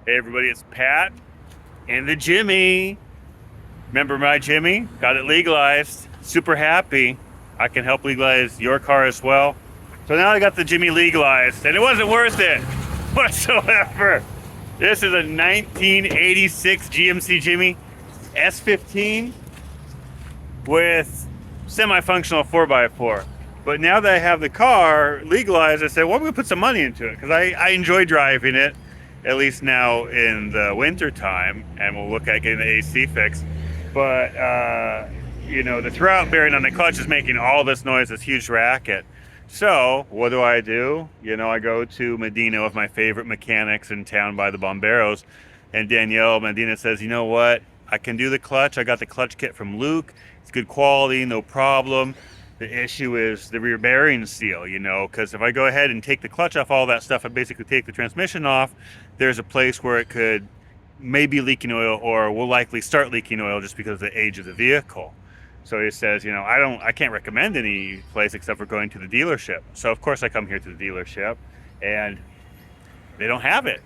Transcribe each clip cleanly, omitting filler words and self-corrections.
Hey everybody, it's Pat and the Jimmy. Remember my Jimmy? Got it legalized. Super happy. I can help legalize your car as well. So now I got the Jimmy legalized, and it wasn't worth it whatsoever. This is a 1986 GMC Jimmy S15 with semi-functional 4x4. But now that I have the car legalized, I said, well, I'm going to put some money into it because I enjoy driving it, at least now in the winter time, and we'll look at getting the AC fixed. But, the throwout bearing on the clutch is making all this noise, this huge racket. So what do? I go to Medina with my favorite mechanics in town by the Bomberos, and Danielle Medina says, you know what? I can do the clutch. I got the clutch kit from Luke. It's good quality, no problem. The issue is the rear bearing seal, because if I go ahead and take the clutch off, all that stuff, I basically take the transmission off, there's a place where it could maybe leaking oil or will likely start leaking oil just because of the age of the vehicle. So he says, I can't recommend any place except for going to the dealership. So of course I come here to the dealership and they don't have it.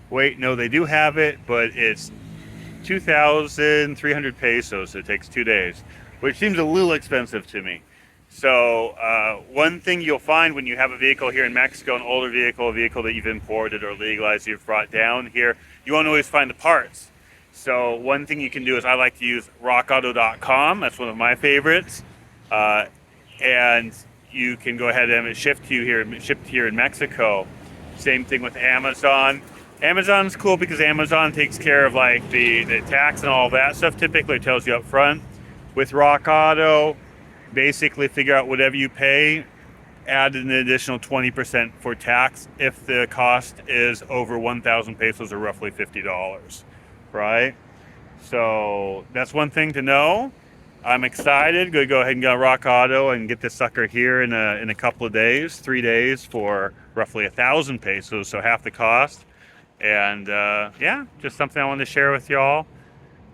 Wait, no, they do have it, but it's 2,300 pesos. It takes 2 days, which seems a little expensive to me. So one thing you'll find when you have a vehicle here in Mexico, an older vehicle, a vehicle that you've imported or legalized, you've brought down here, you won't always find the parts. So one thing you can do is I like to use rockauto.com. That's one of my favorites. And you can go ahead and have it shipped here in Mexico. Same thing with Amazon. Amazon's cool because Amazon takes care of like the tax and all that stuff. Typically it tells you up front. With Rock Auto, basically figure out whatever you pay, add an additional 20% for tax if the cost is over 1,000 pesos or roughly $50, right? So that's one thing to know. I'm excited. Going to go ahead and go to Rock Auto and get this sucker here in a couple of days, 3 days for roughly 1,000 pesos, so half the cost. And just something I wanted to share with y'all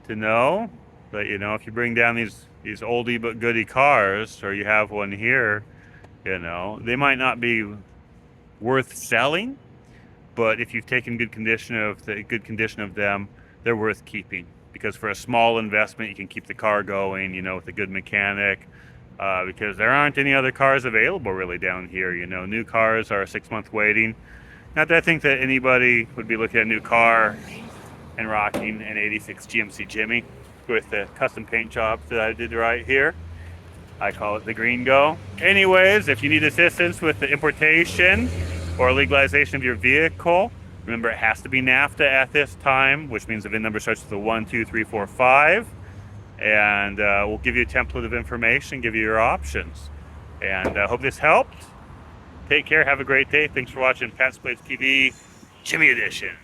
to know. But if you bring down these oldie but goodie cars, or you have one here, they might not be worth selling, but if you've taken good condition of them, they're worth keeping. Because for a small investment, you can keep the car going, with a good mechanic. Because there aren't any other cars available really down here. New cars are a 6-month waiting. Not that I think that anybody would be looking at a new car and rocking an 86 GMC Jimmy with the custom paint job that I did right here. I call it the Green Go. Anyways, if you need assistance with the importation or legalization of your vehicle, remember it has to be NAFTA at this time, which means the VIN number starts with a 1, 2, 3, 4, 5. And we'll give you a template of information, give you your options. And I hope this helped. Take care, have a great day. Thanks for watching PatsPlatesPv Jimmy Edition.